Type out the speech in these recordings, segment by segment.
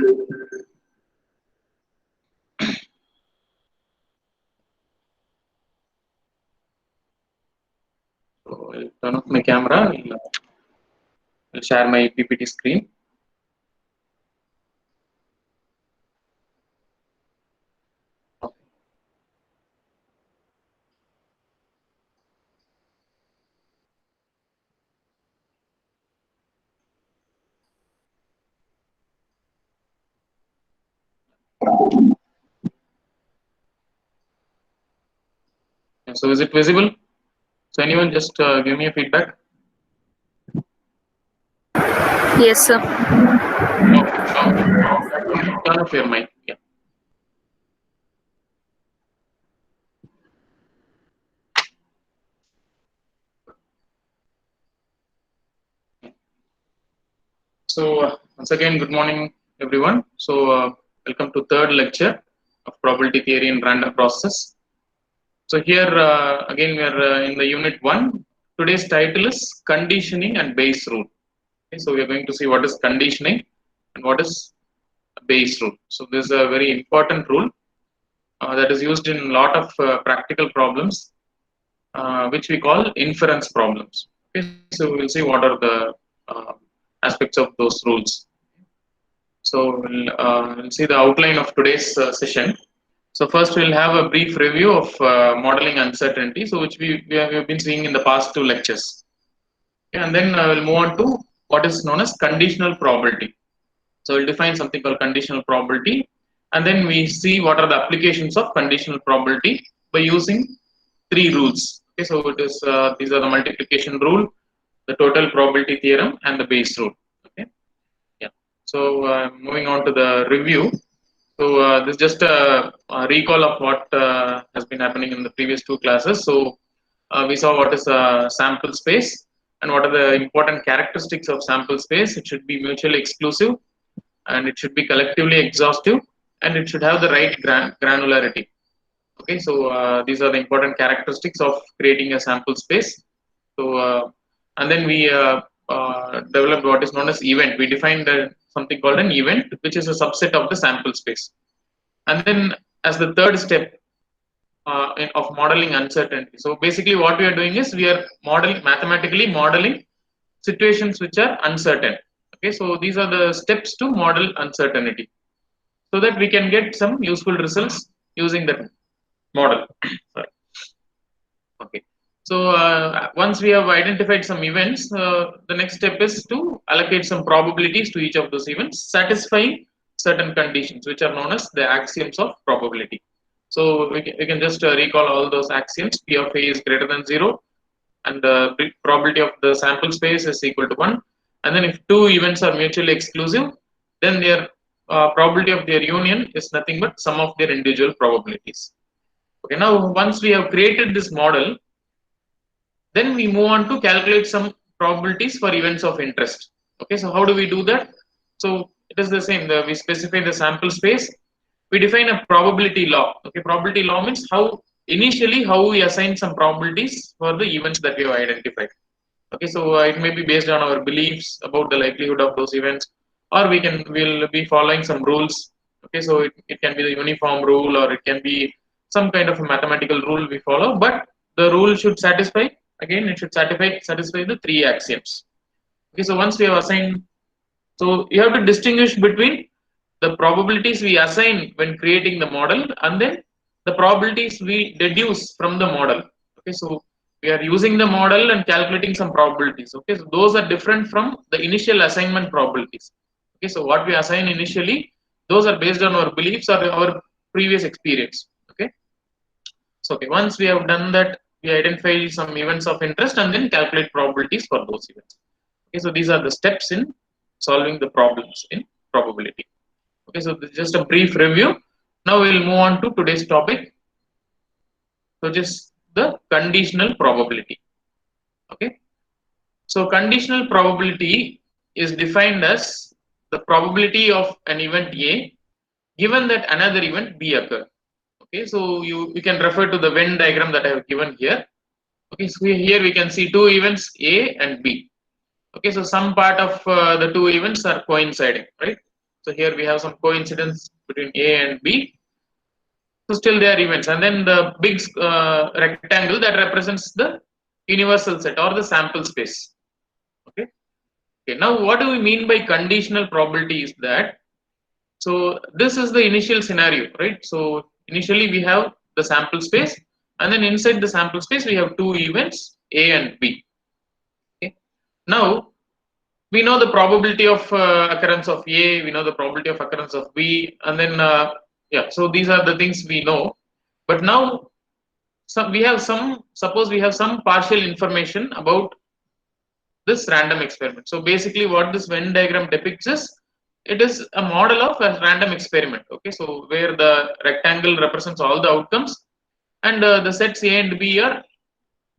So I'll turn off my camera. I'll share my PPT screen. So is it visible? So anyone just give me a feedback. Yes, sir. Okay. Turn off your mic. Yeah. So once again, good morning, everyone. So welcome to third lecture of probability theory and random process. So here again we are in the unit 1. Today's title is conditioning and Bayes rule. Okay, so we are going to see what is conditioning and what is Bayes rule. So this is a very important rule that is used in a lot of practical problems, which we call inference problems. Okay, so we'll see what are the aspects of those rules. So we'll see the outline of today's session. So first we'll have a brief review of modeling uncertainty, so which we have been seeing in the past 2 lectures. Okay, and then we'll move on to what is known as conditional probability. So we'll define something called conditional probability, and then we see what are the applications of conditional probability by using 3 rules. Okay, so it is these are the multiplication rule, the total probability theorem, and the Bayes rule. Okay, yeah. So moving on to the review. So this is just a recall of what has been happening in the previous 2 classes. So we saw what is a sample space and what are the important characteristics of sample space. It should be mutually exclusive, and it should be collectively exhaustive, and it should have the right granularity. Okay, so these are the important characteristics of creating a sample space. So and then we developed what is known as event. We defined something called an event, which is a subset of the sample space. And then as the third step of modeling uncertainty. So basically what we are doing is we are mathematically modeling situations which are uncertain. Okay, so these are the steps to model uncertainty, so that we can get some useful results using that model. Sorry. Okay. So once we have identified some events, the next step is to allocate some probabilities to each of those events, satisfying certain conditions, which are known as the axioms of probability. So we can just recall all those axioms. P of A is greater than 0, and the probability of the sample space is equal to 1. And then if 2 events are mutually exclusive, then their probability of their union is nothing but sum of their individual probabilities. Okay, now once we have created this model, then we move on to calculate some probabilities for events of interest. Okay, so how do we do that? So it is the same. We specify the sample space. We define a probability law. Okay, probability law means how we assign some probabilities for the events that we have identified. Okay, so it may be based on our beliefs about the likelihood of those events, or we'll be following some rules. Okay, so it can be the uniform rule, or it can be some kind of a mathematical rule we follow, but the rule should satisfy, again it should satisfy the 3 axioms. Okay, so once we have assigned, so you have to distinguish between the probabilities we assign when creating the model and then the probabilities we deduce from the model. Okay, so we are using the model and calculating some probabilities. Okay, so those are different from the initial assignment probabilities. Okay, so what we assign initially, those are based on our beliefs or our previous experience. Okay, so okay, once we have done that, we identify some events of interest and then calculate probabilities for those events. Okay, so these are the steps in solving the problems in probability. Okay, so this is just a brief review. Now we'll move on to today's topic, which is the conditional probability. Okay, so conditional probability is defined as the probability of an event A given that another event B occur. Okay, so you can refer to the Venn diagram that I have given here. Okay, so here we can see 2 events A and B. Okay, so some part of the 2 events are coinciding, right? So here we have some coincidence between A and B. So still they are events, and then the big rectangle that represents the universal set or the sample space. Okay. Okay. Now, what do we mean by conditional probability? Is that so? This is the initial scenario, right? So initially we have the sample space, and then inside the sample space we have two events A and B. Okay. Now we know the probability of occurrence of A, we know the probability of occurrence of B, and then yeah, so these are the things we know. But now suppose we have some partial information about this random experiment. So basically what this Venn diagram depicts is, it is a model of a random experiment. Okay, so where the rectangle represents all the outcomes, and the sets A and B are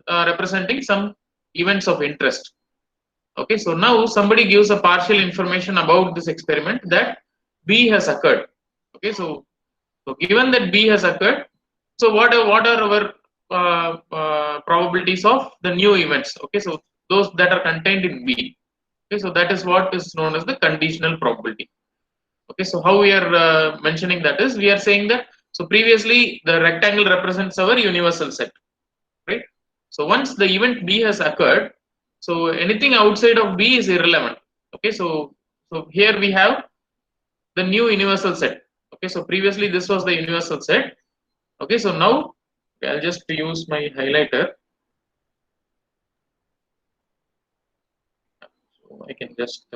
representing some events of interest. Okay, so now somebody gives a partial information about this experiment that B has occurred. Okay, so given that B has occurred, so what are our probabilities of the new events? Okay, so those that are contained in B. Okay, so that is what is known as the conditional probability. Okay, so how we are mentioning that is, we are saying that, so previously the rectangle represents our universal set, right? So once the event B has occurred, so anything outside of B is irrelevant. Okay, so here we have the new universal set. Okay, so previously this was the universal set. Okay, so now I'll just use my highlighter. So I can just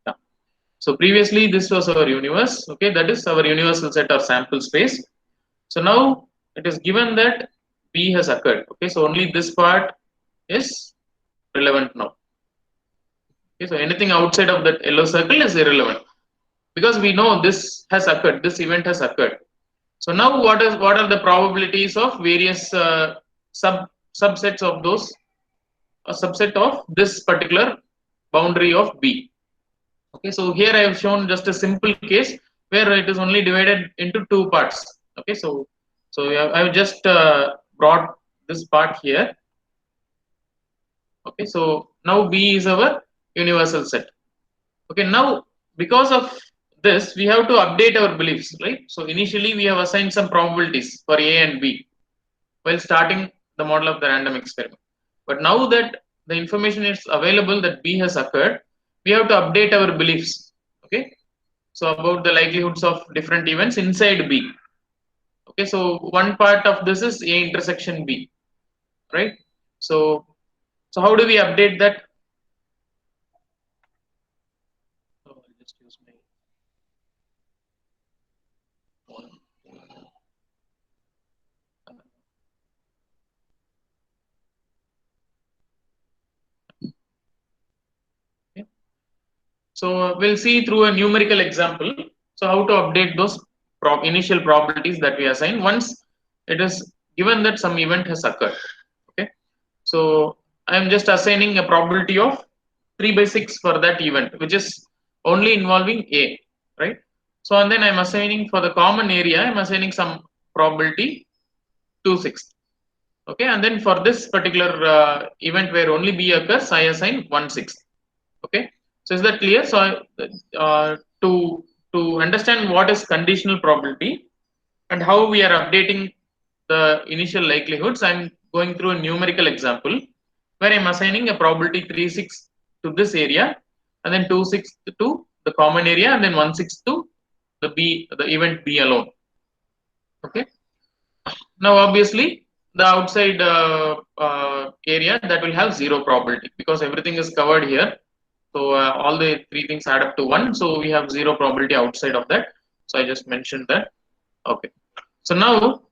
yeah. So previously this was our universe. Okay, that is our universal set or sample space. So now it is given that B has occurred. Okay, so only this part is relevant now. Okay, so anything outside of that yellow circle is irrelevant, because we know this has occurred, this event has occurred. So now what are the probabilities of various subsets of those, a subset of this particular boundary of B. Okay, so here I have shown just a simple case where it is only divided into two parts. Okay, so I have just brought this part here. Okay, so now B is our universal set. Okay, now because of this we have to update our beliefs, right? So initially we have assigned some probabilities for A and B while starting the model of the random experiment. But now that the information is available that B has occurred, we have to update our beliefs. Okay, so about the likelihoods of different events inside B. Okay, so one part of this is A intersection B, right? So how do we update that? So I'll just use my one. Okay. So we'll see through a numerical example. So how to update those initial probabilities that we assign once it is given that some event has occurred. Okay. So I am just assigning a probability of 3 by 6 for that event, which is only involving A, right? So and then I'm assigning for the common area, I'm assigning some probability 2/6. Okay, and then for this particular event where only B occurs, I assign 1/6. Okay, so is that clear? So to understand what is conditional probability and how we are updating the initial likelihoods, I'm going through a numerical example where I'm assigning a probability 3/6 to this area, and then 2/6 to the common area, and then 1/6 to the event B alone. Okay. Now obviously the outside area, that will have zero probability because everything is covered here. So all the three things add up to 1. So we have zero probability outside of that. So I just mentioned that. Okay. So now,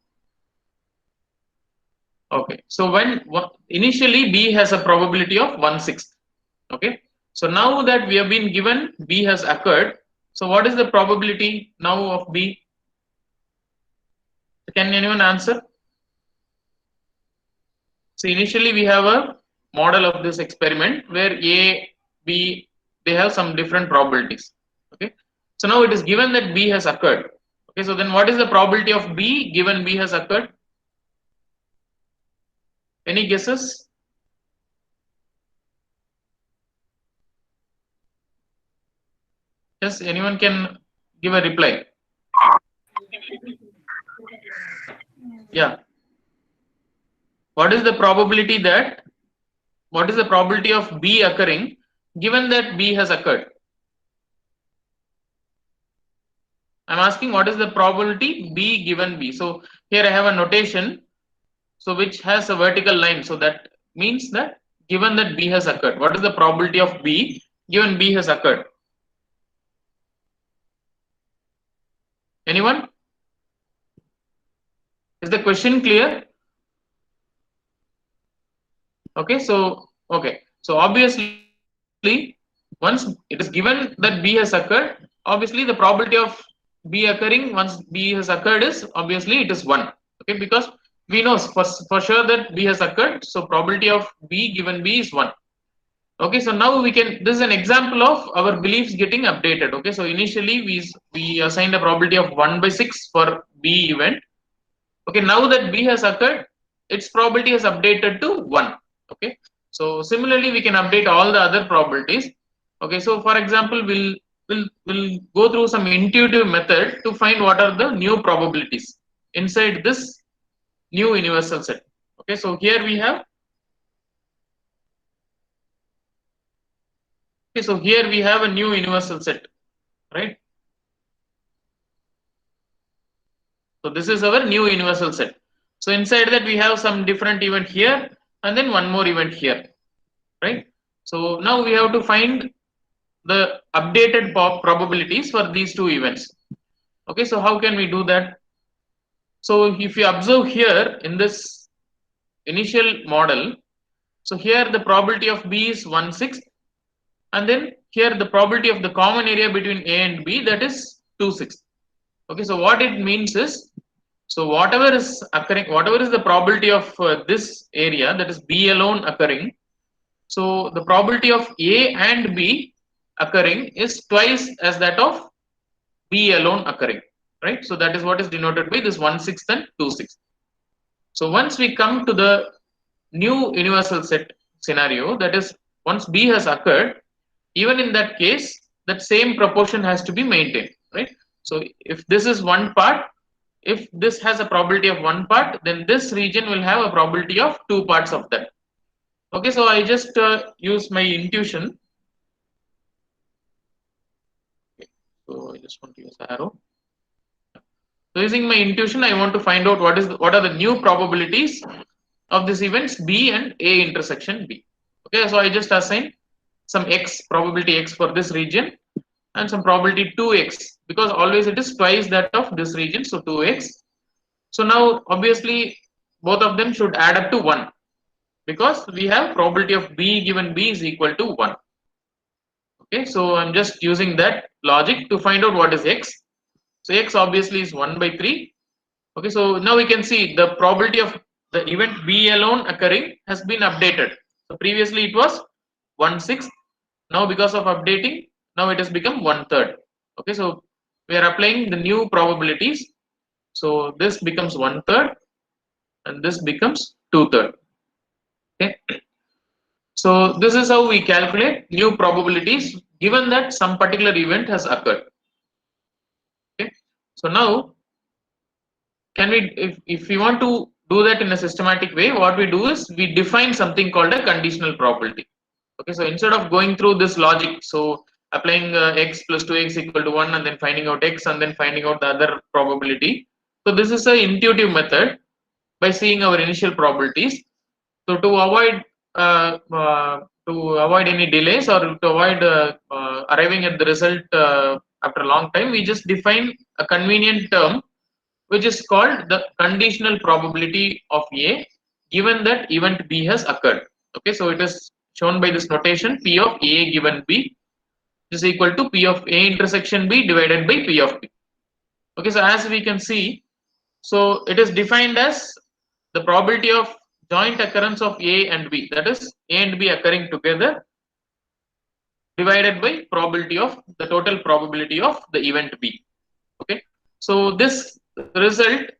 okay. So when initially B has a probability of 1/6. Okay. So now that we have been given B has occurred. So what is the probability now of B? Can anyone answer? So initially we have a model of this experiment where A, B, they have some different probabilities. Okay. So now it is given that B has occurred. Okay. So then what is the probability of B given B has occurred? Any guesses? Yes, anyone can give a reply. Yeah. What is the probability of B occurring given that B has occurred? I'm asking what is the probability B given B. So here I have a notation, so which has a vertical line. So that means that given that B has occurred, what is the probability of B given B has occurred? Anyone? Is the question clear? Okay, so obviously once it is given that B has occurred, obviously the probability of B occurring once B has occurred is obviously it is 1. Okay, because we know for sure that B has occurred, so probability of B given B is 1. Okay, so now we can, this is an example of our beliefs getting updated. Okay, so initially we assigned a probability of 1/6 for B event. Okay, now that B has occurred, its probability has updated to 1. Okay, so similarly we can update all the other probabilities. Okay, so for example we'll go through some intuitive method to find what are the new probabilities inside this new universal set. Okay, so here we have, okay, so here we have a new universal set, right? So this is our new universal set. So inside that we have some different event here and then one more event here, right? So now we have to find the updated probabilities for these two events. Okay, so how can we do that? So if you observe here in this initial model, so here the probability of B is 1/6, and then here the probability of the common area between A and B, that is 2/6. Okay, so what it means is, so whatever is occurring, whatever is the probability of this area, that is B alone occurring, so the probability of A and B occurring is twice as that of B alone occurring, right? So that is what is denoted by this 1/6 and 2/6. So once we come to the new universal set scenario, that is once B has occurred, even in that case, that same proportion has to be maintained, right? So if this is one part, if this has a probability of one part, then this region will have a probability of two parts of that. Okay, so I just use my intuition. Okay, so I just want to use arrow. So using my intuition, I want to find out what are the new probabilities of these events B and A intersection B. Okay, so I just assign some x, probability x for this region, and some probability 2x, because always it is twice that of this region, so 2x. So now obviously both of them should add up to 1, because we have probability of B given B is equal to 1. Okay, so I'm just using that logic to find out what is x. So x obviously is 1/3. Okay, so now we can see the probability of the event B alone occurring has been updated. So previously it was 1/6. Now because of updating, now it has become 1/3. Okay, so we are applying the new probabilities. So this becomes 1/3 and this becomes 2/3. Okay, so this is how we calculate new probabilities given that some particular event has occurred. Okay, so now can we, if we want to do that in a systematic way, what we do is we define something called a conditional probability. Okay, so instead of going through this logic, so applying x plus 2x equal to 1 and then finding out x and then finding out the other probability, so this is an intuitive method by seeing our initial probabilities. So uh, uh, to avoid any delays or to avoid arriving at the result after a long time, we just define a convenient term which is called the conditional probability of A given that event B has occurred. Okay, so it is shown by this notation P of A given B is equal to P of A intersection B divided by P of B. Okay, so as we can see, so it is defined as the probability of joint occurrence of A and B, that is A and B occurring together, divided by probability of the total probability of the event B. Okay, so this result,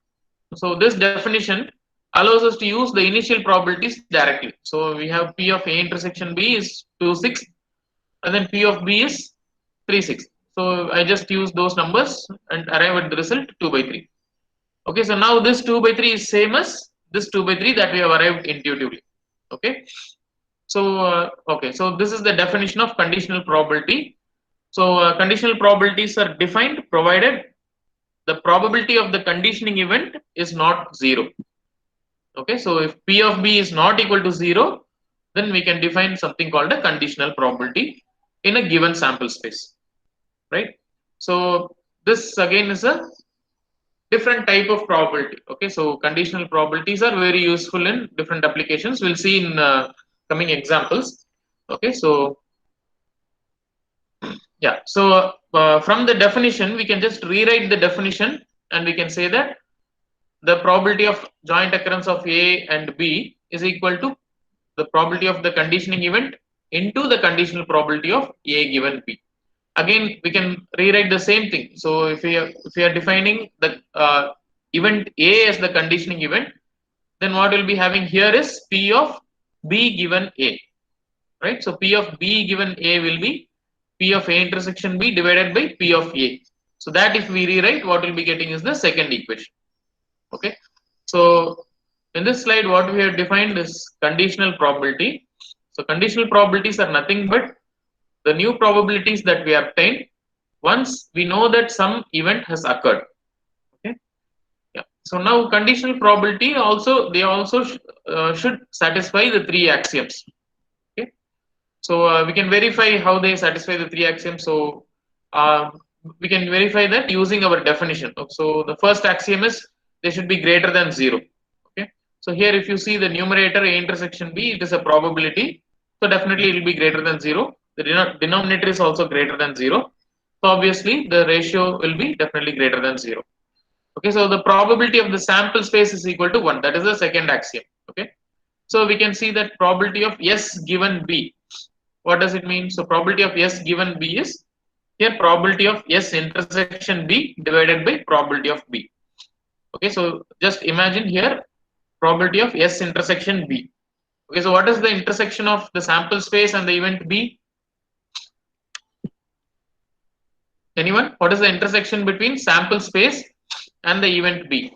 so this definition allows us to use the initial probabilities directly. So we have P of A intersection B is 2, 6, and then P of B is 3, 6. So I just use those numbers and arrive at the result 2 by 3. Okay, so now this 2 by 3 is same as this 2 by 3 that we have arrived intuitively. Okay, so this is the definition of conditional probability. So conditional probabilities are defined provided the probability of the conditioning event is not 0. Okay, so if P of B is not equal to 0, then we can define something called a conditional probability in a given sample space, right? So this again is a different type of probability. Okay, so conditional probabilities are very useful in different applications. We'll see in coming examples. Okay, so yeah, so from the definition, we can just rewrite the definition and we can say that the probability of joint occurrence of A and B is equal to the probability of the conditioning event into the conditional probability of A given B. Again, we can rewrite the same thing. So if we are defining the event A as the conditioning event, then what we'll be having here is P of B given A, right? So P of B given A will be P of A intersection B divided by P of A. So that if we rewrite, what we'll be getting is the second equation. Okay, so in this slide, what we have defined is conditional probability. So conditional probabilities are nothing but the new probabilities that we obtain once we know that some event has occurred. Okay, yeah. So now conditional probability also should satisfy the three axioms. Okay, so we can verify how they satisfy the three axioms. So uh, we can verify that using our definition. So the first axiom is they should be greater than 0. Okay, so here if you see the numerator A intersection B, it is a probability. So definitely it will be greater than 0. The denominator is also greater than 0. So obviously the ratio will be definitely greater than 0. Okay, so the probability of the sample space is equal to 1. That is the second axiom. Okay, so we can see that probability of S given B. What does it mean? So probability of S given B is here probability of S intersection B divided by probability of B. Okay, so just imagine here probability of S intersection B. Okay, so what is the intersection of the sample space and the event B? Anyone? What is the intersection between sample space and the event B?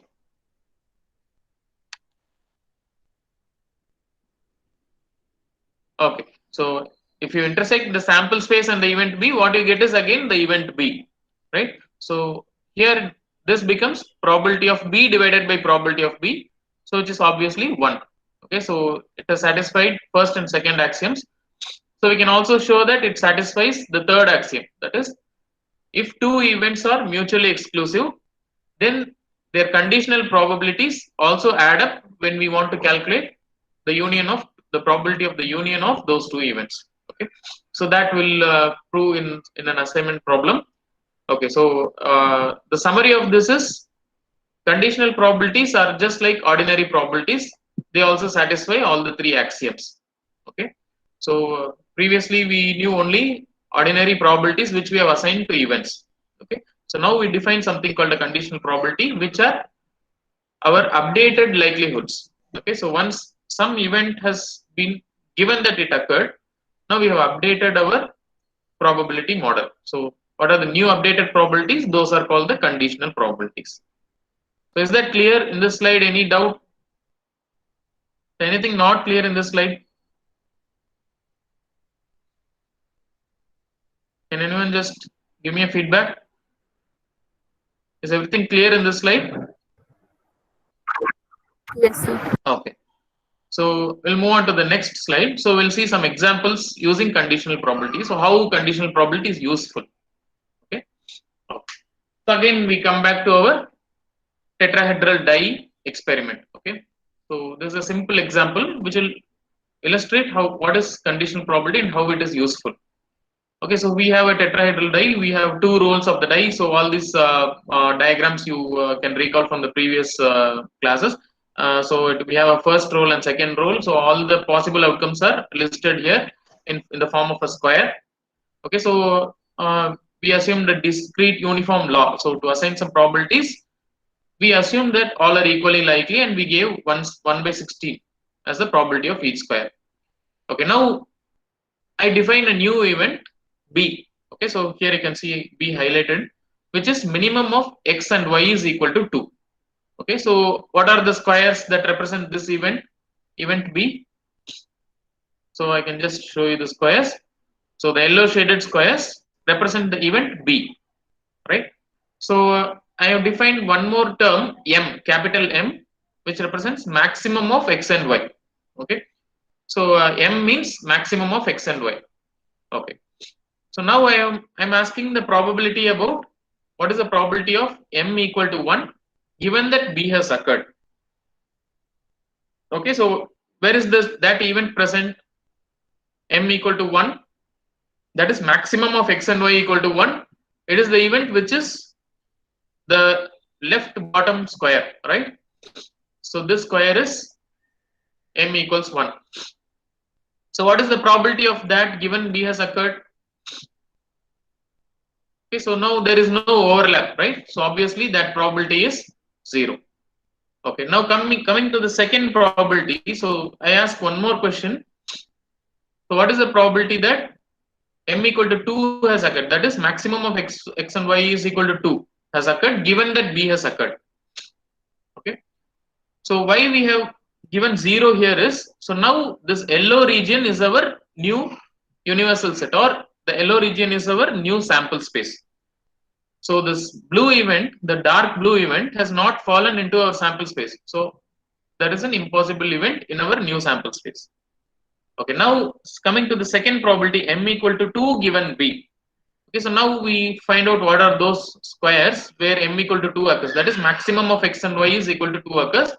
Okay, so if you intersect the sample space and the event B, what you get is again the event B, right? So here this becomes probability of B divided by probability of B, so which is obviously 1. Okay, so it has satisfied first and second axioms. So we can also show that it satisfies the third axiom, that is, if two events are mutually exclusive, then their conditional probabilities also add up when we want to calculate the union of the probability of the union of those two events. Okay, so that will prove in an assignment problem. Okay, so the summary of this is conditional probabilities are just like ordinary probabilities. They also satisfy all the three axioms. Okay, so previously we knew only ordinary probabilities which we have assigned to events. Okay, so now we define something called a conditional probability, which are our updated likelihoods. Okay, so once some event has been given that it occurred, now we have updated our probability model. So what are the new updated probabilities? Those are called the conditional probabilities. So is that clear in this slide? Any doubt? Anything not clear in this slide? Can anyone just give me a feedback? Is everything clear in this slide? Yes, sir. Okay. So we'll move on to the next slide. So we'll see some examples using conditional probability. So how conditional probability is useful. Okay. So again, we come back to our tetrahedral die experiment. Okay. So this is a simple example which will illustrate what is conditional probability and how it is useful. Okay, so we have a tetrahedral die. We have two rolls of the die. So all these diagrams you can recall from the previous classes. We have a first roll and second roll. So all the possible outcomes are listed here in the form of a square. Okay, so we assumed a discrete uniform law. So to assign some probabilities, we assume that all are equally likely, and we gave 1 by 16 as the probability of each square. Okay, now I define a new event B. Okay, so here you can see B highlighted, which is minimum of x and y is equal to 2. Okay, so what are the squares that represent this event B? So I can just show you the squares. So the yellow shaded squares represent the event B, right? So I have defined one more term M, capital M, which represents maximum of x and y. Okay, so M means maximum of x and y. Okay, so now I'm asking the probability about what is the probability of M equal to 1 given that B has occurred. Okay, so where is that event present? M equal to 1, that is maximum of x and y equal to 1. It is the event which is the left bottom square, right? So this square is M equals 1. So what is the probability of that given B has occurred? Okay, so now there is no overlap, right? So obviously that probability is 0. Okay, now coming to the second probability. So I ask one more question. So what is the probability that M equal to 2 has occurred? That is maximum of x and y is equal to 2 has occurred given that B has occurred. Okay, so why we have given 0 here is, so now this yellow region is our new universal set, or the yellow region is our new sample space. So this blue event, the dark blue event, has not fallen into our sample space. So that is an impossible event in our new sample space. Okay, now coming to the second probability, M equal to 2 given B. Okay, so now we find out what are those squares where M equal to 2 occurs. That is maximum of x and y is equal to 2 occurs.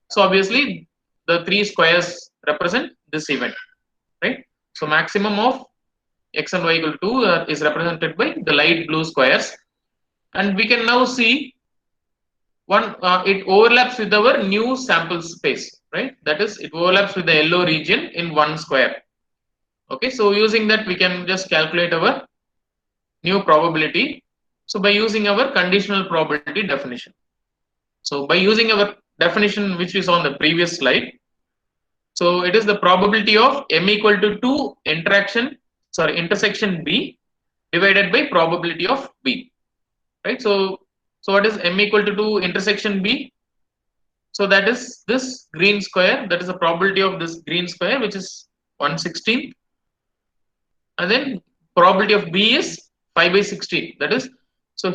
So obviously the three squares represent this event, right? So maximum of x and y equal to 2 is represented by the light blue squares. And we can now see one, it overlaps with our new sample space, right? That is, it overlaps with the yellow region in one square. Okay, so using that we can just calculate our new probability. So by using our conditional probability definition. So by using our definition which is on the previous slide, so it is the probability of M equal to 2 intersection B divided by probability of B, right? So what is M equal to 2 intersection B? So that is this green square, that is the probability of this green square, which is 1/16, and then probability of B is 5 by 16. That is, so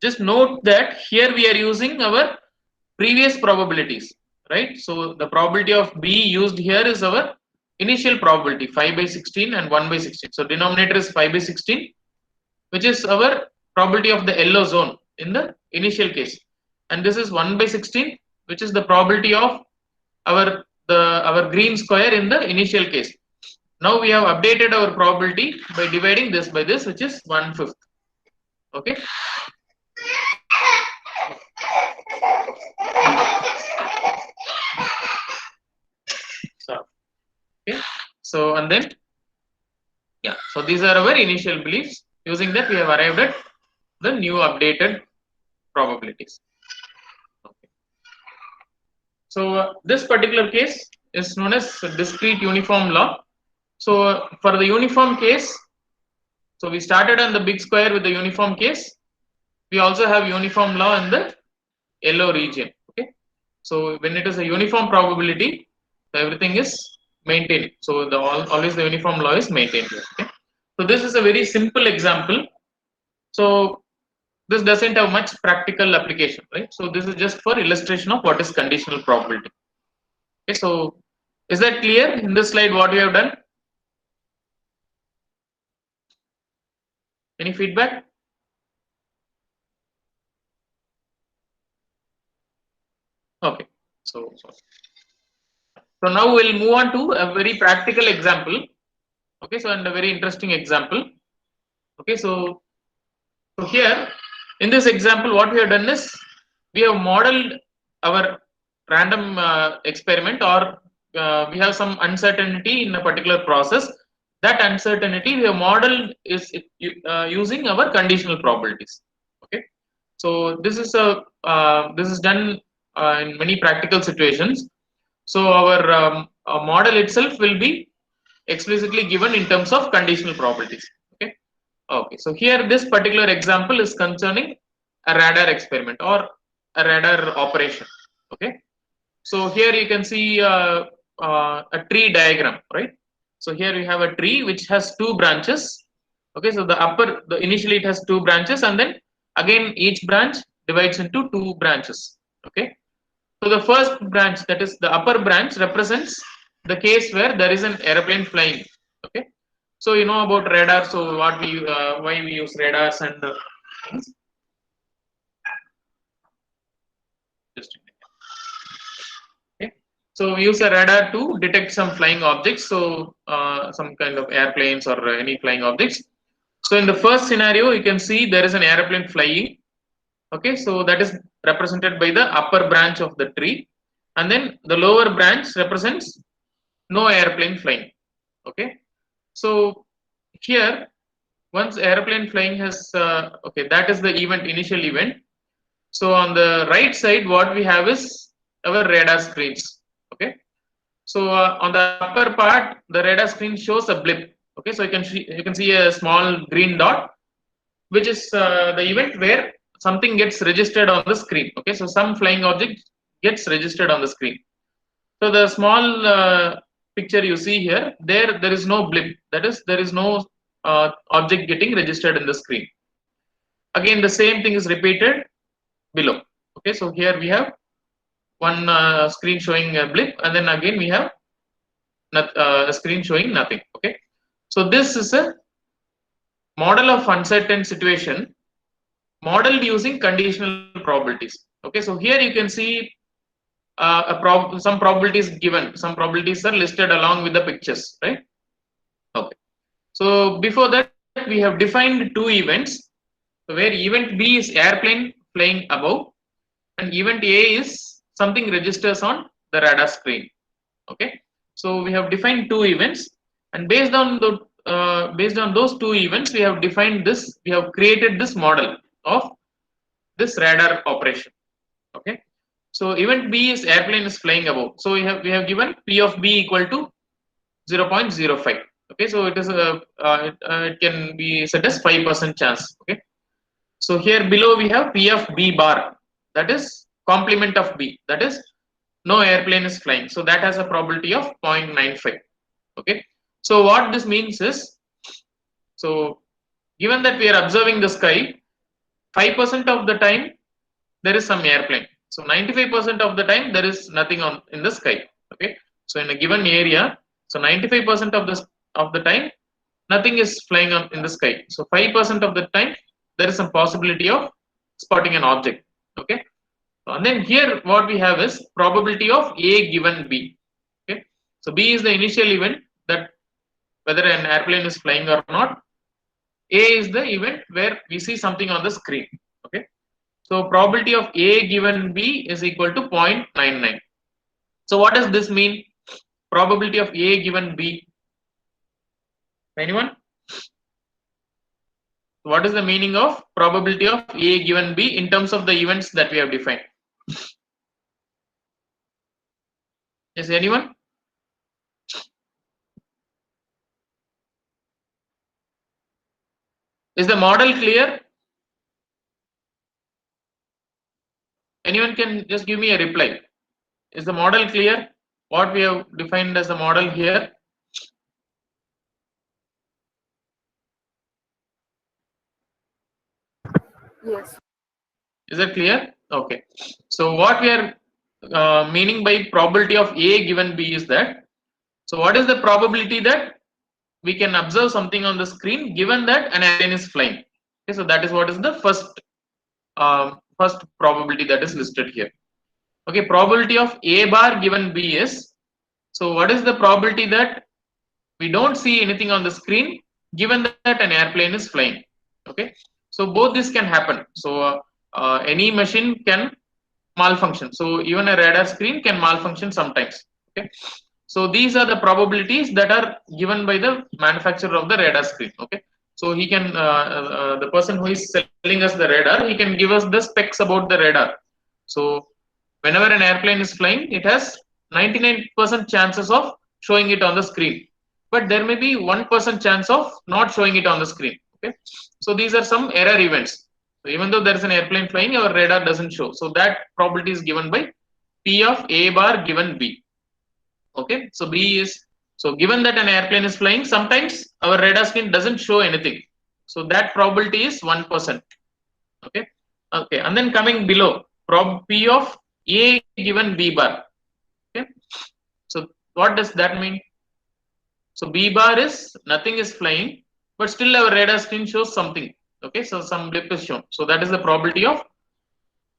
just note that here we are using our previous probabilities, right? So the probability of B used here is our initial probability 5 by 16 and 1 by 16. So denominator is 5 by 16, which is our probability of the yellow zone in the initial case, and this is 1 by 16, which is the probability of our green square in the initial case. Now we have updated our probability by dividing this by this, which is 1/5. Okay. Okay. So and then yeah. So these are our initial beliefs. Using that, we have arrived at the new updated probabilities. Okay. So this particular case is known as discrete uniform law. So for the uniform case, so we started on the big square with the uniform case. We also have uniform law in the yellow region. Okay. So when it is a uniform probability, everything is maintained. So always the uniform law is maintained. Okay. So this is a very simple example. So this doesn't have much practical application, right? So this is just for illustration of what is conditional probability. Okay, so is that clear in this slide what we have done? Any feedback? Okay, so now we'll move on to a very practical example. Okay, so and a very interesting example. Okay, so here in this example, what we have done is we have modeled our random experiment, or we have some uncertainty in a particular process. That uncertainty we have modeled is using our conditional probabilities. Okay, So this is done in many practical situations. So our model itself will be explicitly given in terms of conditional probabilities. Okay. Okay. So here this particular example is concerning a radar experiment or a radar operation. Okay. So here you can see a tree diagram, right? So here we have a tree which has two branches. Okay, so initially it has two branches, and then again each branch divides into two branches. Okay, so the first branch, that is the upper branch, represents the case where there is an airplane flying. Okay, so you know about radar. So why we use radars and things. Just okay. So we use a radar to detect some flying objects. So some kind of airplanes or any flying objects. So in the first scenario, you can see there is an airplane flying. Okay, so that is represented by the upper branch of the tree, and then the lower branch represents no airplane flying. Okay, so here once airplane flying has okay, that is the initial event. So on the right side, what we have is our radar screens. Okay, so on the upper part, the radar screen shows a blip. Okay, so you can see a small green dot, which is the event where something gets registered on the screen. Okay, so some flying object gets registered on the screen. So the small picture you see here, there is no blip. That is, there is no object getting registered in the screen. Again, the same thing is repeated below. Okay, so here we have one screen showing a blip, and then again we have a screen showing nothing. Okay, so this is a model of uncertain situation modeled using conditional probabilities. Okay, so here you can see some probabilities given. Some probabilities are listed along with the pictures, right? Okay. So before that, we have defined two events, where event B is airplane flying above, and event A is something registers on the radar screen. Okay. So we have defined two events, and based on those two events, we have defined this. We have created this model of this radar operation. Okay, so event B is airplane is flying above. So we have given P of B equal to 0.05. Okay, so it can be set as 5% chance. Okay, so here below we have P of B bar, that is complement of B, that is no airplane is flying, so that has a probability of 0.95. Okay, so what this means is, so given that we are observing the sky, 5% of the time there is some airplane, so 95% of the time there is nothing in the sky. Okay, so in a given area, so 95% of the time nothing is flying in the sky, so 5% of the time there is some possibility of spotting an object. Okay, and then here what we have is probability of A given B. Okay, so B is the initial event, that whether an airplane is flying or not. A is the event where we see something on the screen. Okay, so probability of A given B is equal to 0.99. So what does this mean? Probability of A given B. Anyone? What is the meaning of probability of A given B in terms of the events that we have defined? Is anyone? Is the model clear? Anyone can just give me a reply. Is the model clear? What we have defined as the model here? Yes. Is that clear? Okay. So what we are meaning by probability of A given B is that, so what is the probability that we can observe something on the screen given that an airplane is flying? Okay, so that is what is the first probability that is listed here. Okay, probability of A bar given B is, so what is the probability that we don't see anything on the screen given that an airplane is flying? Okay, so both this can happen. So any machine can malfunction, so even a radar screen can malfunction sometimes. Okay, so these are the probabilities that are given by the manufacturer of the radar screen. Okay, So he can the person who is selling us the radar, he can give us the specs about the radar. So whenever an airplane is flying, it has 99% chances of showing it on the screen, but there may be 1% chance of not showing it on the screen. Okay, so these are some error events. So even though there is an airplane flying, our radar doesn't show. So that probability is given by P of A bar given B. Okay, so B is, so given that an airplane is flying, sometimes our radar screen doesn't show anything, so that probability is 1%. Okay, okay, and then coming below, prob P of A given B bar. Okay, so what does that mean? So B bar is nothing is flying, but still our radar screen shows something. Okay, so some blip is shown, so that is the probability of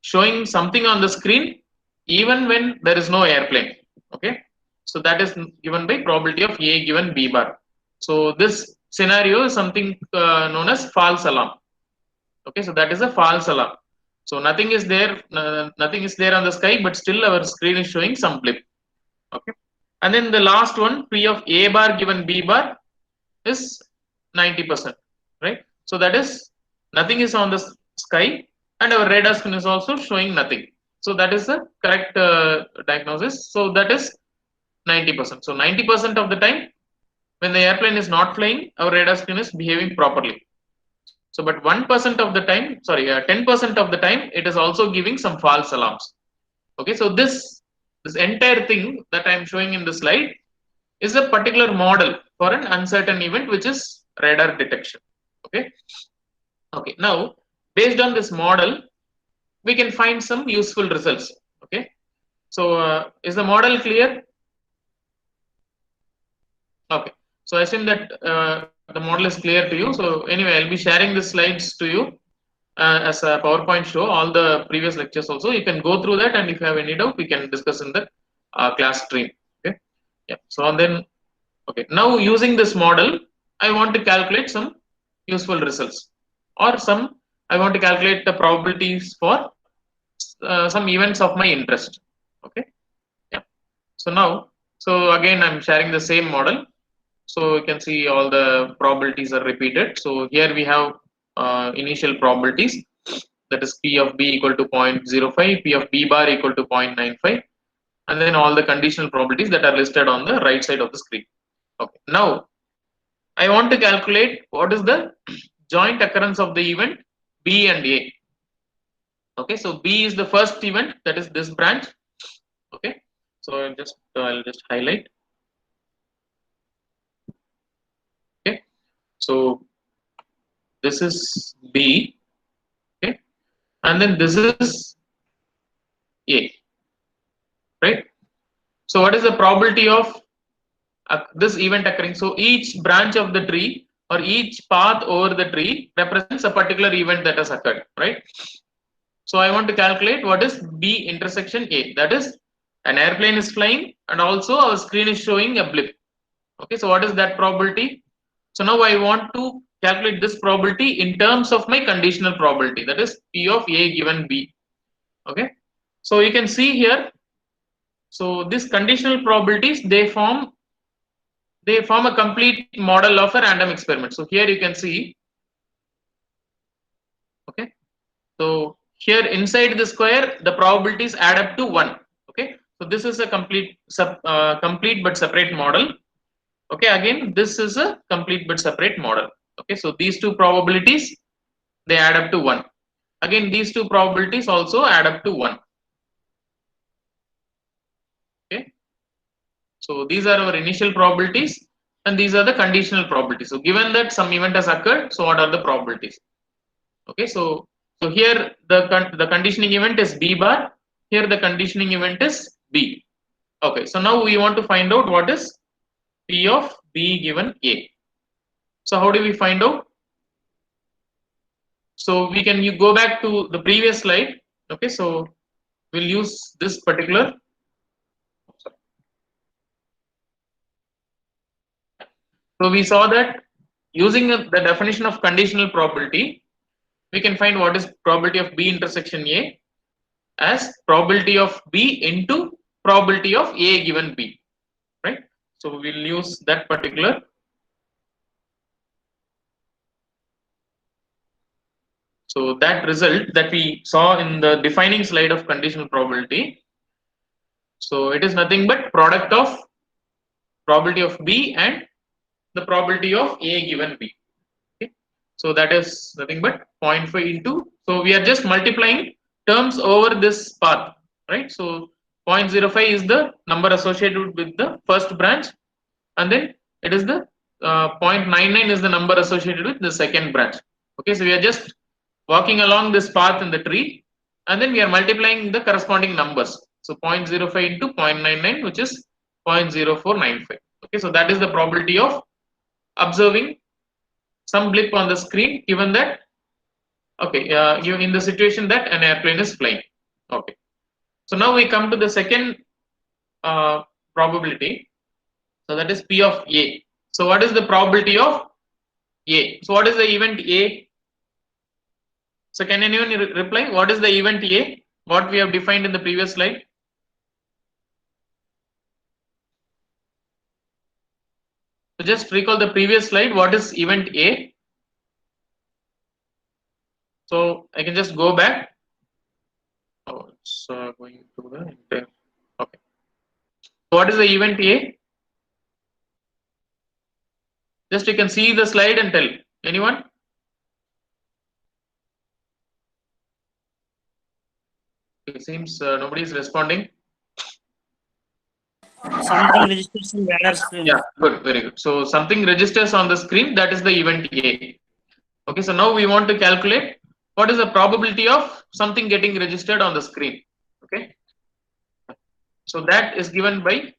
showing something on the screen even when there is no airplane. Okay, so that is given by probability of A given B bar. So this scenario is something known as false alarm. Okay, so that is a false alarm. So nothing is there, nothing is there on the sky, but still our screen is showing some blip. Okay, and then the last one, P of A bar given B bar, is 90%, right? So that is nothing is on the sky, and our radar screen is also showing nothing. So that is the correct diagnosis. So that is 90%. So 90% of the time, when the airplane is not flying, our radar screen is behaving properly. So but 1% of the time, sorry, 10% of the time, it is also giving some false alarms. Okay, so this entire thing that I am showing in the slide is a particular model for an uncertain event, which is radar detection. Okay, okay, now based on this model, we can find some useful results. Okay, so is the model clear? Okay, so I assume that the model is clear to you. So anyway, I'll be sharing the slides to you as a PowerPoint show, all the previous lectures also. You can go through that, and if you have any doubt, we can discuss in the class stream. Okay, yeah. So and then, okay, now using this model, I want to calculate some useful results, or some, I want to calculate the probabilities for some events of my interest. Okay, yeah. So now, so again, I'm sharing the same model. So you can see all the probabilities are repeated. So here we have initial probabilities, that is P of B equal to 0.05, P of B bar equal to 0.95, and then all the conditional probabilities that are listed on the right side of the screen. Okay, now I want to calculate what is the joint occurrence of the event B and A. Okay, so B is the first event, that is this branch. Okay, so I'll just highlight. Okay, so this is B. Okay, and then this is A, right? So what is the probability of this event occurring? So each branch of the tree or each path over the tree represents a particular event that has occurred, right? So I want to calculate what is B intersection A. That is, an airplane is flying and also our screen is showing a blip. Okay, so what is that probability? So now I want to calculate this probability in terms of my conditional probability, that is P of A given B. Okay, so you can see here, so these conditional probabilities, they form a complete model of a random experiment. So here you can see, okay, so here inside the square, the probabilities add up to 1. Okay, so this is a complete but separate model. Okay, again, this is a complete but separate model. Okay, so these two probabilities, they add up to 1. Again, these two probabilities also add up to 1. Okay, so these are our initial probabilities, and these are the conditional probabilities. So given that some event has occurred, so what are the probabilities? Okay, so here the conditioning event is B bar. Here the conditioning event is B. Okay, so now we want to find out what is P of B given A. So how do we find out? So you go back to the previous slide. Okay, so we'll use this particular. So we saw that using the definition of conditional probability, we can find what is probability of B intersection A as probability of B into probability of A given B, right? So we'll use that particular So that result that we saw in the defining slide of conditional probability, so it is nothing but product of probability of B and the probability of A given B. Okay. So that is nothing but 0.5 into, so we are just multiplying terms over this path, right? So 0.05 is the number associated with the first branch, and then it is the 0.99 is the number associated with the second branch. Okay, so we are just walking along this path in the tree, and then we are multiplying the corresponding numbers. So 0.05 into 0.99, which is 0.0495. Okay, so that is the probability of observing some blip on the screen, given that, okay, you in the situation that an airplane is flying. Okay, so now we come to the second probability. So that is P of A. So what is the probability of A? So what is the event A? So can anyone reply? What is the event A? What we have defined in the previous slide? So just recall the previous slide. What is event A? So I can just go back. Oh, it's going to the entire. Okay. So what is the event A? Just you can see the slide and tell. Anyone? It seems nobody is responding. Something registers in radar screen. Yeah, good, very good. So something registers on the screen, that is the event A. Okay, so now we want to calculate what is the probability of something getting registered on the screen. Okay, so that is given by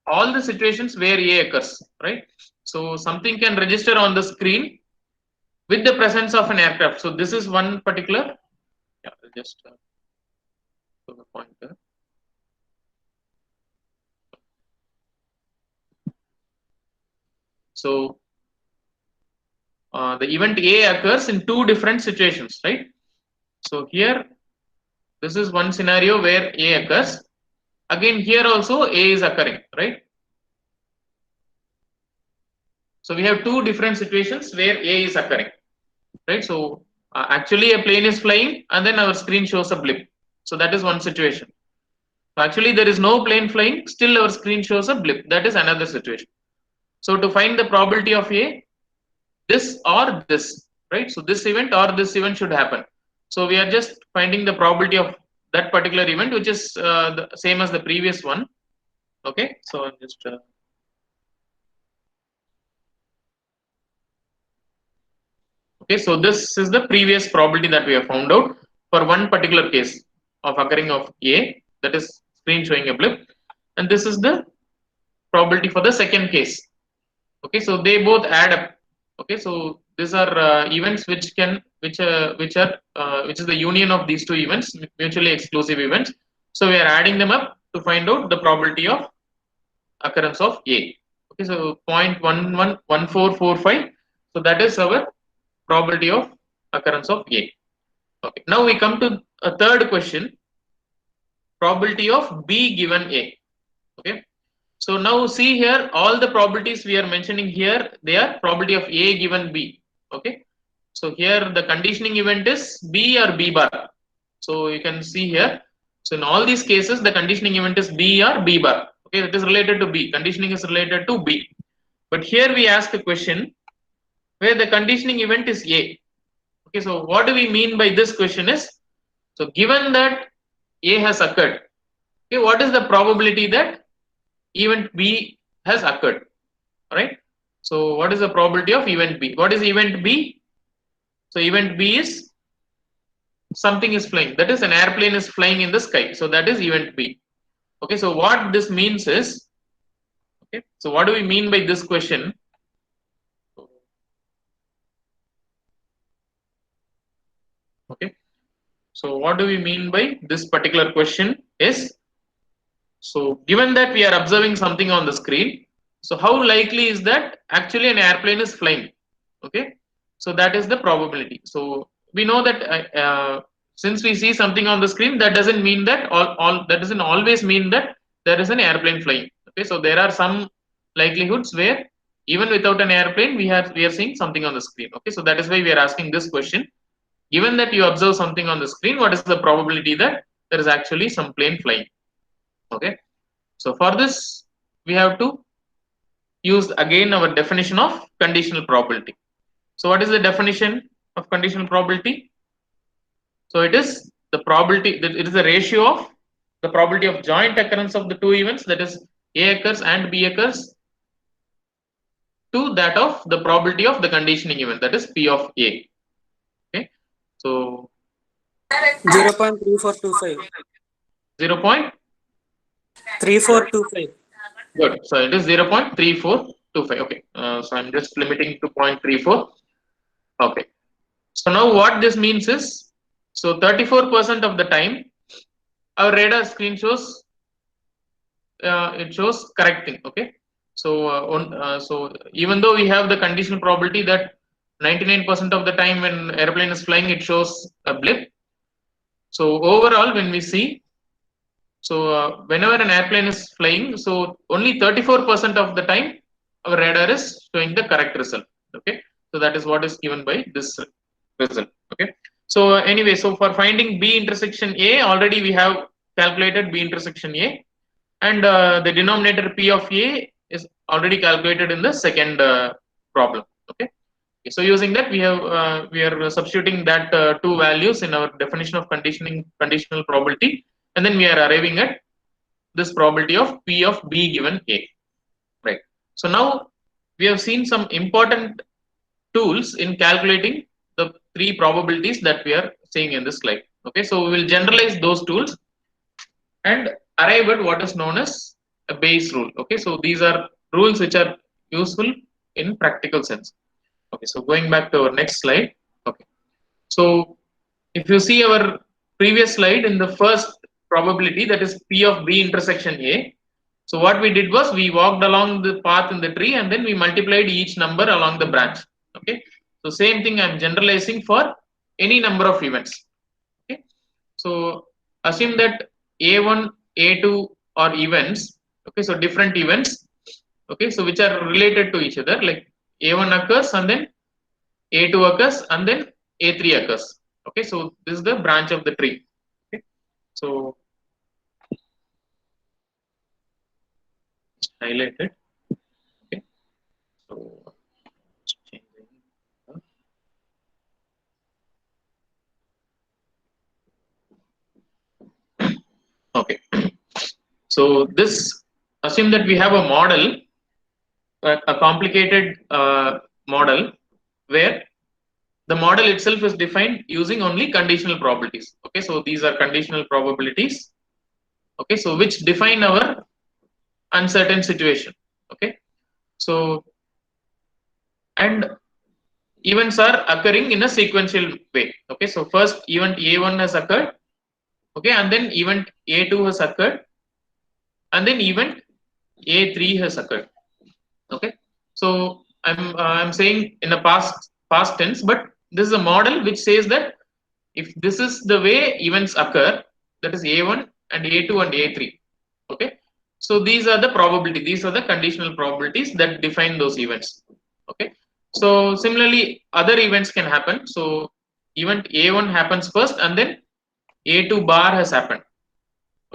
all the situations where A occurs, right? So something can register on the screen with the presence of an aircraft. So this is one particular, yeah, I'll just put the pointer. So the event A occurs in two different situations, right? So here, this is one scenario where A occurs. Again, here also A is occurring, right? So we have two different situations where A is occurring, right? So actually a plane is flying and then our screen shows a blip. So that is one situation. So actually there is no plane flying, still our screen shows a blip. That is another situation. So to find the probability of A, this or this, right? So this event or this event should happen. So we are just finding the probability of that particular event, which is the same as the previous one. Okay, so just okay, so this is the previous probability that we have found out for one particular case of occurring of A, that is screen showing a blip, and this is the probability for the second case. Okay, so they both add up. Okay, so these are events which is the union of these two events, mutually exclusive events. So we are adding them up to find out the probability of occurrence of A. Okay, so 0.111445. So that is our probability of occurrence of A. Okay, now we come to a third question, probability of B given A. Okay, so now see here, all the probabilities we are mentioning here, they are probability of A given B. Okay, so here the conditioning event is B or B bar. So you can see here, so in all these cases the conditioning event is B or B bar. Okay, it is related to B, conditioning is related to B. But here we ask a question where the conditioning event is A. Okay, so what do we mean by this question is, so given that A has occurred, okay, what is the probability that event B has occurred? All right, so what is the probability of event B? What is event B? So event B is something is flying, that is an airplane is flying in the sky, so that is event B. Okay, so what this means is, okay, so what do we mean by this question? Okay, so what do we mean by this particular question is, so given that we are observing something on the screen, so how likely is that actually an airplane is flying? Okay, so that is the probability. So we know that since we see something on the screen, that doesn't mean that all that doesn't always mean that there is an airplane flying. Okay, so there are some likelihoods where even without an airplane we are seeing something on the screen. Okay, so that is why we are asking this question. given that you observe something on the screen, what is the probability that there is actually some plane flying? Okay, so for this we have to use again our definition of conditional probability. So what is the definition of conditional probability? So it is the probability that it is the ratio of the probability of joint occurrence of the two events, that is A occurs and B occurs, to that of the probability of the conditioning event, that is P of A. Okay, so 0.3425. 0. 3425. Good. So it is 0.3425. Okay. So I'm just limiting to 0.34. Okay. So now what this means is, so 34% of the time our radar screen shows it shows correct thing. Okay. So so even though we have the conditional probability that 99% of the time when airplane is flying it shows a blip. So overall when we see, so whenever an airplane is flying, so only 34% of the time our radar is showing the correct result. Okay, so that is what is given by this result. Okay, so anyway, so for finding B intersection A, already we have calculated B intersection A, and the denominator P of A is already calculated in the second problem. Okay, so using that we are substituting that two values in our definition of conditional probability, and then we are arriving at this probability of P of B given A, right? So now we have seen some important tools in calculating the three probabilities that we are seeing in this slide. Okay, so we will generalize those tools and arrive at what is known as a Bayes rule. Okay, so these are rules which are useful in practical sense. Okay, so going back to our next slide. Okay, so if you see our previous slide, in the first probability, that is P of B intersection A, so what we did was we walked along the path in the tree and then we multiplied each number along the branch. Okay, so same thing I'm generalizing for any number of events. Okay, so assume that A1, A2 are events. Okay, so different events. Okay, so which are related to each other, like A1 occurs and then A2 occurs and then A3 occurs. Okay, so this is the branch of the tree. Okay, so highlight it. Okay, so okay, so this assume that we have a model, a complicated model where the model itself is defined using only conditional probabilities. Okay, so these are conditional probabilities. Okay, so which define our uncertain situation. Okay, so and events are occurring in a sequential way. Okay, so first event A1 has occurred. Okay, and then event A2 has occurred, and then event A3 has occurred. Okay, so I'm saying in a past tense, but this is a model which says that if this is the way events occur, that is A1 and A2 and A3. Okay, so these are the probability, these are the conditional probabilities that define those events. Okay, so similarly other events can happen. So event A1 happens first and then A2 bar has happened.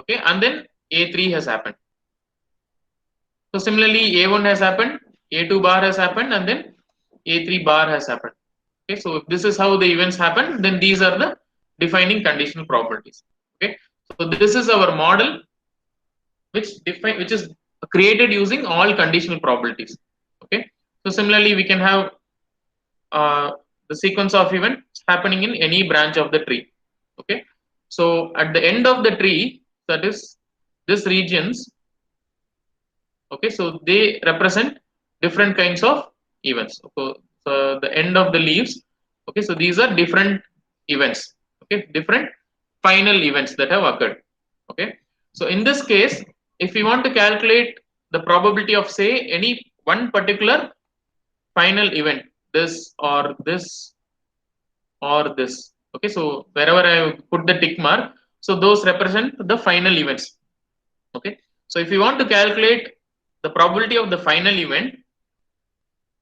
Okay, and then A3 has happened. So similarly A1 has happened, A2 bar has happened, and then A3 bar has happened. Okay, so if this is how the events happen, then these are the defining conditional probabilities. Okay, so this is our model which is created using all conditional probabilities. Okay, so similarly we can have the sequence of events happening in any branch of the tree. Okay, so at the end of the tree, that is this regions. Okay, so they represent different kinds of events. So the end of the leaves. Okay, so these are different events. Okay, different final events that have occurred. Okay, so in this case, if we want to calculate the probability of say any one particular final event, this or this or this. Okay, so wherever I put the tick mark, so those represent the final events. Okay, so if you want to calculate the probability of the final event,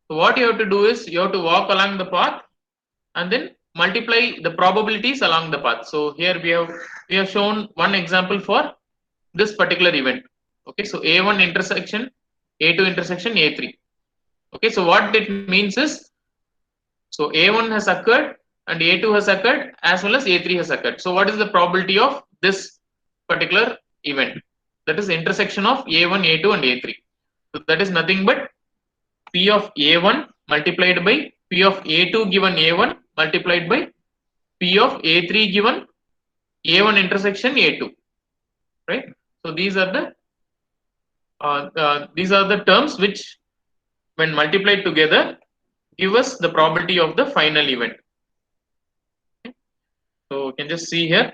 so what you have to do is you have to walk along the path and then multiply the probabilities along the path. So here we have shown one example for this particular event. Okay, so A1 intersection A2 intersection A3. Okay, so what it means is, so A1 has occurred and A2 has occurred as well as A3 has occurred. So what is the probability of this particular event? That is intersection of A1, A2 and A3. So that is nothing but P of A1 multiplied by P of A2 given A1 multiplied by P of A3 given A1 intersection A2, right? So these are the terms which, when multiplied together, give us the probability of the final event. Okay? So you can just see here.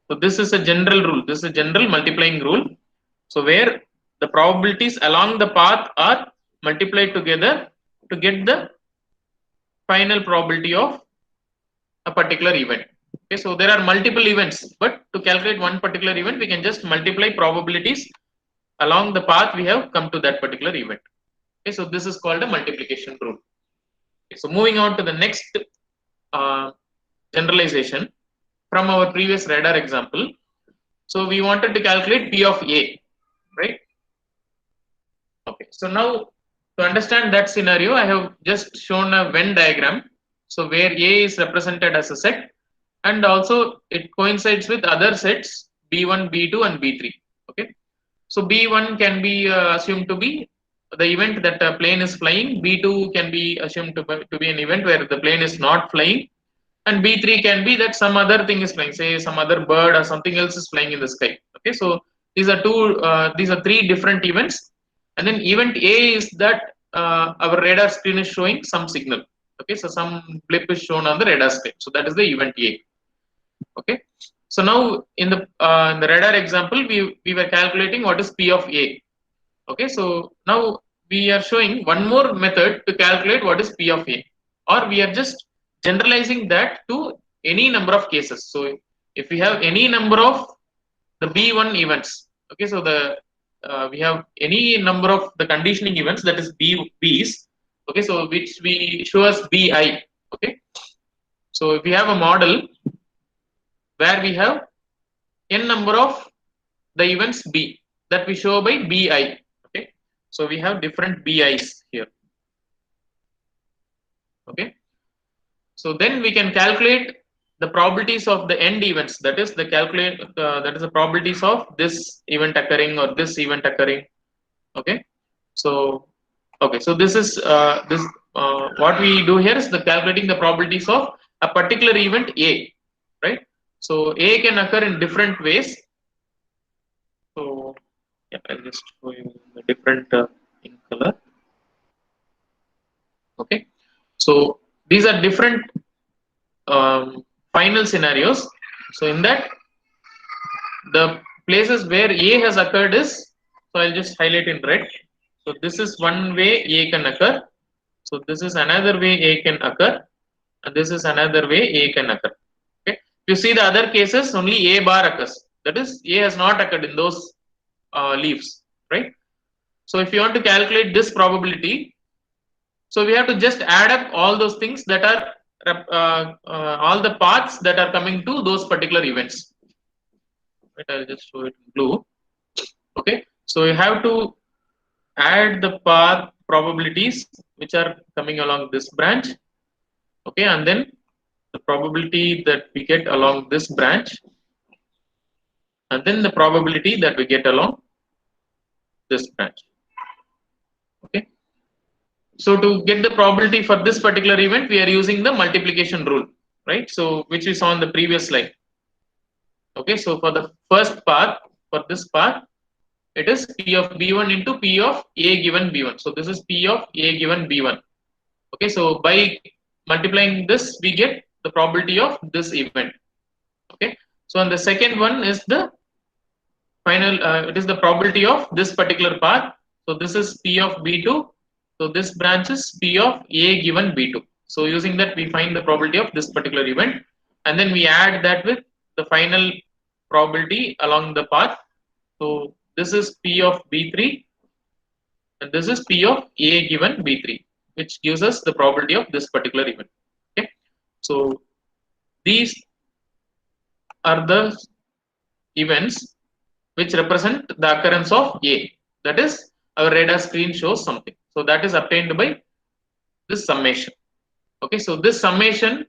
So this is a general rule. This is a general multiplying rule. So where the probabilities along the path are multiplied together to get the final probability of a particular event. Okay, so there are multiple events, but to calculate one particular event, we can just multiply probabilities along the path we have come to that particular event. Okay, so this is called a multiplication rule. Okay, so moving on to the next generalization from our previous radar example. So we wanted to calculate P of A, right? Okay, so now to understand that scenario, I have just shown a Venn diagram. So where A is represented as a set, and also it coincides with other sets B1, B2 and B3. Okay, so B1 can be assumed to be the event that a plane is flying. B2 can be assumed to be an event where the plane is not flying, and B3 can be that some other thing is flying, say some other bird or something else is flying in the sky. Okay, so these are three different events, and then event A is that our radar screen is showing some signal. Okay, so some blip is shown on the radar screen, so that is the event A. Okay, so now in the radar example, we were calculating what is P of A. Okay, so now we are showing one more method to calculate what is P of A, or we are just generalizing that to any number of cases. So if we have any number of the B1 events, okay, so we have any number of the conditioning events, that is B's, okay, so which we show as Bi. Okay, so if we have a model where we have n number of the events B that we show by Bi. Okay, so we have different Bi's here. Okay, so then we can calculate the probabilities of the end events. That is the probabilities of this event occurring or this event occurring. Okay, so this is what we do here is the calculating the probabilities of a particular event A, right? So A can occur in different ways. So yeah, I'll just show you the different in color. Okay, so these are different final scenarios. So in that, the places where A has occurred is, so I'll just highlight in red. So this is one way A can occur. So this is another way A can occur, and this is another way A can occur. Okay, if you see the other cases, only A bar occurs. That is, A has not occurred in those leaves, right? So if you want to calculate this probability, so we have to just add up all those things that are all the paths that are coming to those particular events. Right, I'll just show it in blue. Okay, so you have to add the path probabilities which are coming along this branch. Okay, and then the probability that we get along this branch, and then the probability that we get along this branch. Okay, so to get the probability for this particular event, we are using the multiplication rule, right? So which we saw on the previous slide. Okay, so for the first path, for this path, it is P of B1 into P of A given B1. So this is P of A given B1. Okay, so by multiplying this, we get the probability of this event. Okay, so and the second one is the final, it is the probability of this particular path. So this is P of B2. So this branch is P of A given B2. So using that, we find the probability of this particular event, and then we add that with the final probability along the path. So this is P of B3, and this is P of A given B3, which gives us the probability of this particular event. Okay, so these are the events which represent the occurrence of A. That is, our radar screen shows something. So that is obtained by this summation. Okay, so this summation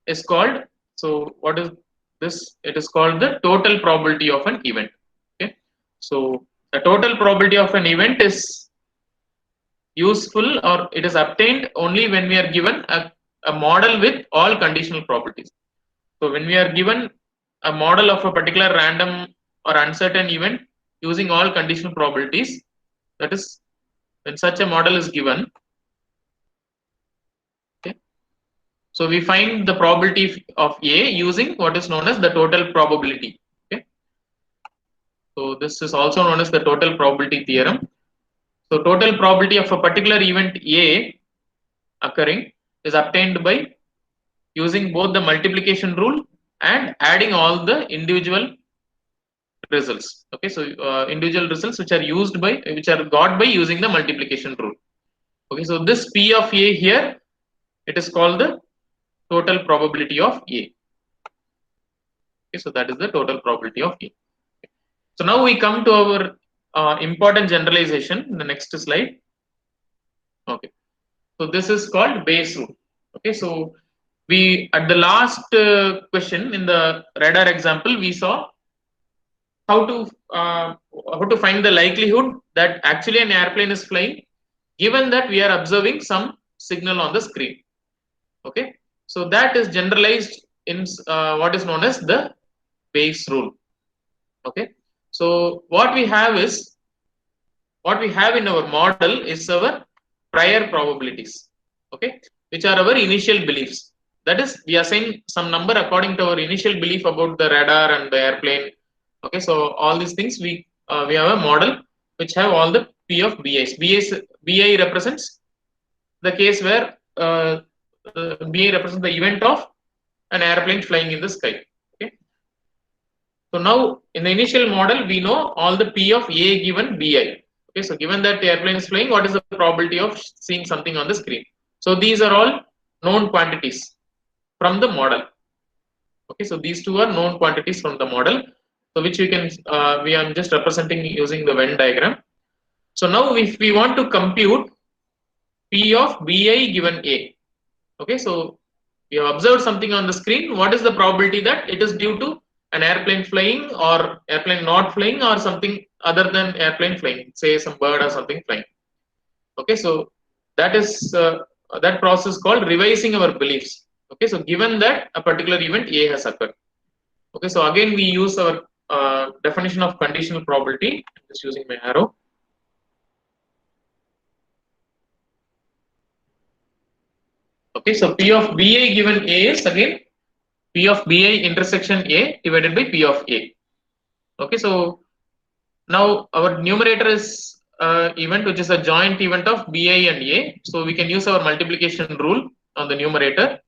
is called, so what is this? It is called the total probability of an event. Okay, so the total probability of an event is useful, or it is obtained only when we are given a model with all conditional probabilities. So when we are given a model of a particular random or uncertain event using all conditional probabilities, that is, when such a model is given, okay, so we find the probability of A using what is known as the total probability. Okay, so this is also known as the total probability theorem. So total probability of a particular event A occurring is obtained by using both the multiplication rule and adding all the individual results. Okay, so individual results which are got by using the multiplication rule. Okay, so this P of A here, it is called the total probability of A. Okay, so that is the total probability of A. So now we come to our important generalization in the next slide. Okay, so this is called Bayes rule. Okay, so we at the last question in the radar example, we saw how to find the likelihood that actually an airplane is flying, given that we are observing some signal on the screen. Okay, so that is generalized in what is known as the Bayes rule. Okay, so what we have in our model is our prior probabilities. Okay, which are our initial beliefs. That is, we assign some number according to our initial belief about the radar and the airplane. Okay, so all these things we have a model which have all the P of BIs. BI represents the case where BI represents the event of an airplane flying in the sky. Okay, so now in the initial model we know all the P of A given BI. Okay, so given that the airplane is flying, what is the probability of seeing something on the screen? So these are all known quantities from the model. Okay, so these two are known quantities from the model, so which we can we are just representing using the Venn diagram. So now if we want to compute P of BI given A, okay, so we have observed something on the screen. What is the probability that it is due to an airplane flying, or airplane not flying, or something other than airplane flying, say some bird or something flying? Okay, so that is that process called revising our beliefs. Okay, so given that a particular event A has occurred. Okay, so again we use our definition of conditional probability. I'm just using my arrow. Okay, so P of BA given A is again P of BI intersection A divided by P of A. Okay, so now our numerator is event which is a joint event of BI and A. So we can use our multiplication rule on the numerator.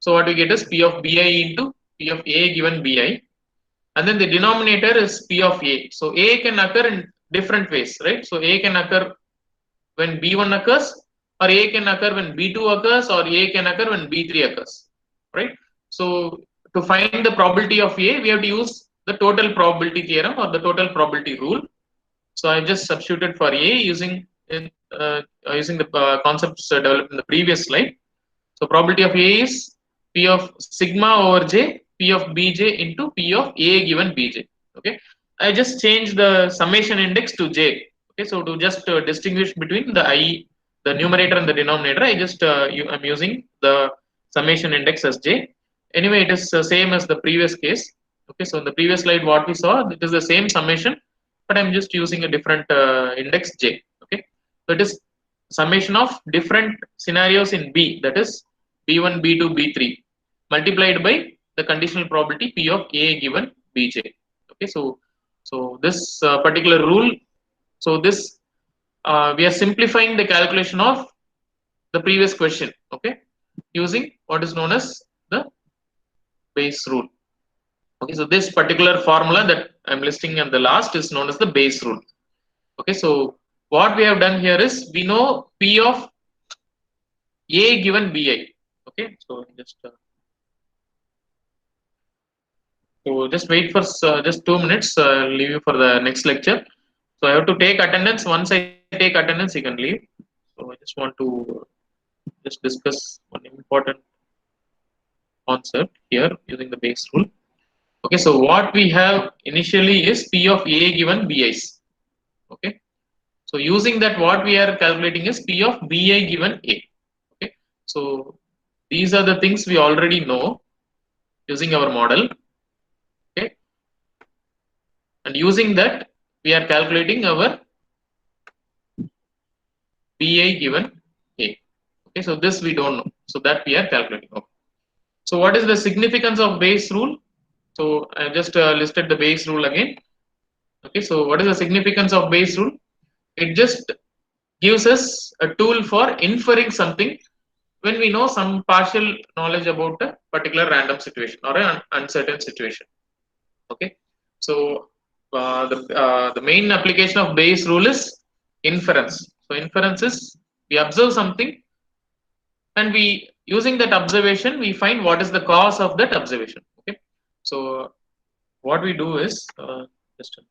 So what we get is P of BI into P of A given BI. And then the denominator is P of A. So A can occur in different ways, right? So A can occur when B1 occurs, or A can occur when B2 occurs, or A can occur when B3 occurs, right? So to find the probability of A, we have to use the total probability theorem or the total probability rule. So I just substituted for A using the concepts developed in the previous slide. So probability of A is P of sigma over J, P of Bj into P of A given Bj. Okay, I just changed the summation index to J. Okay, so to just distinguish between the numerator and the denominator, I'm using the summation index as J. Anyway, it is same as the previous case. Okay, so in the previous slide, what we saw, it is the same summation, but I'm just using a different index J. Okay, so it is summation of different scenarios in B, that is B1, B2, B3, multiplied by the conditional probability P of A given Bj. Okay, so this particular rule, so this we are simplifying the calculation of the previous question. Okay, using what is known as the Bayes rule. Okay, so this particular formula that I'm listing at the last is known as the Bayes rule. Okay, so what we have done here is we know P of A given Bi. Okay, so just So just wait for just 2 minutes. I'll leave you for the next lecture. So I have to take attendance. Once I take attendance, you can leave. So I just want to just discuss one important concept here using the base rule. Okay, so what we have initially is P of A given Bi's. Okay, so using that, what we are calculating is P of Bi given A. Okay, so these are the things we already know using our model. Okay, and using that, we are calculating our Bi given A. Okay, so this we don't know, so that we are calculating. Okay. So what is the significance of Bayes rule? So I just listed the Bayes rule again. Okay, so what is the significance of Bayes rule? It just gives us a tool for inferring something when we know some partial knowledge about a particular random situation or an uncertain situation. Okay, so the main application of Bayes rule is inference. So inference is we observe something, and we using that observation we find what is the cause of that observation. Okay, so what we do is just a minute.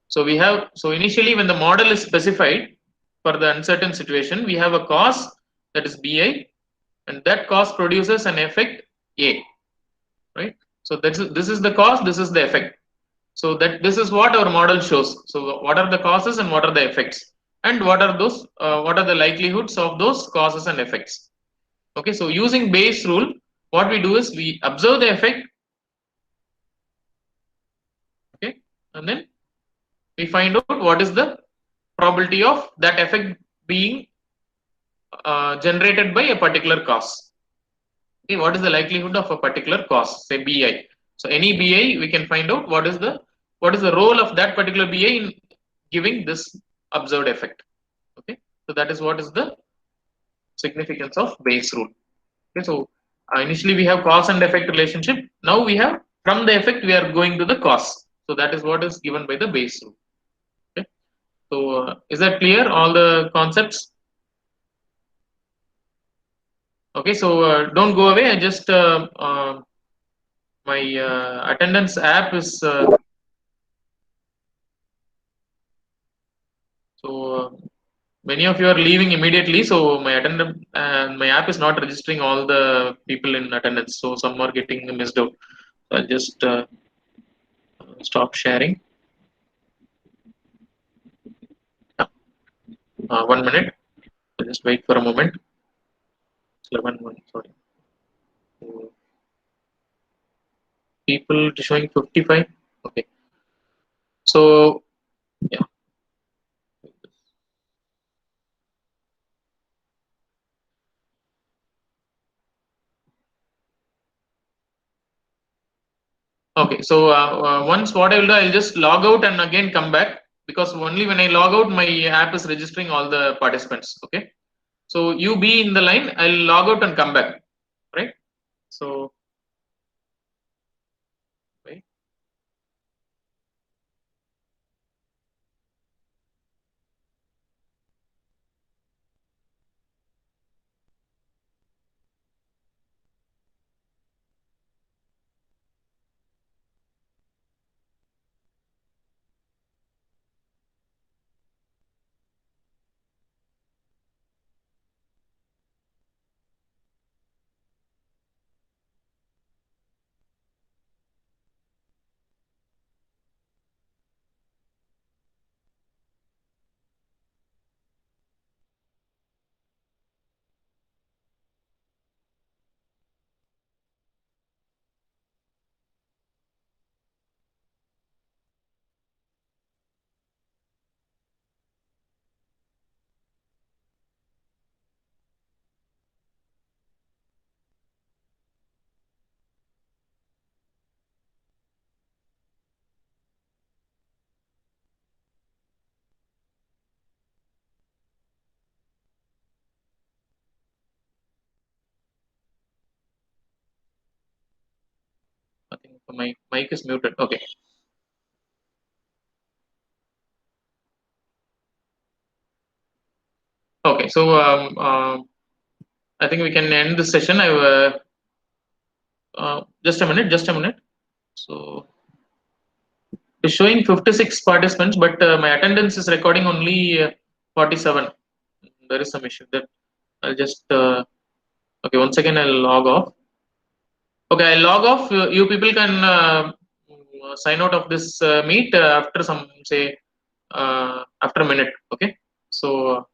So we have, so initially when the model is specified for the uncertain situation, we have a cause that is Bi, and that cause produces an effect A, right? So this is the cause, this is the effect. So that this is what our model shows. So what are the causes and what are the effects, and what are those? What are the likelihoods of those causes and effects? Okay, so using Bayes rule, what we do is we observe the effect, okay, and then we find out what is the probability of that effect being generated by a particular cause. Okay, what is the likelihood of a particular cause, say Bi? So any Bi, we can find out what is the role of that particular Bi in giving this observed effect. Okay, so that is what is the significance of Bayes rule. Okay, so initially we have cause and effect relationship. Now we have from the effect we are going to the cause. So that is what is given by the Bayes rule. Okay, so is that clear? All the concepts? Okay, so don't go away. I just my attendance app is so many of you are leaving immediately. So my attendance my app is not registering all the people in attendance. So some are getting missed out. So I'll just stop sharing. 1 minute. So just wait for a moment. 11 1. Sorry. So people showing 55. Okay. So yeah. Okay, so once what I will do, I'll just log out and again come back, because only when I log out, my app is registering all the participants. Okay, so you be in the line, I'll log out and come back, right? So, wait. I think my mic is muted. Okay. Okay, so I think we can end this session. Just a minute. So it's showing 56 participants, but my attendance is recording only 47. There is some issue there. I'll just okay. Once again, I'll log off. Okay, I'll log off. You people can sign out of this meet after some say after a minute. Okay, so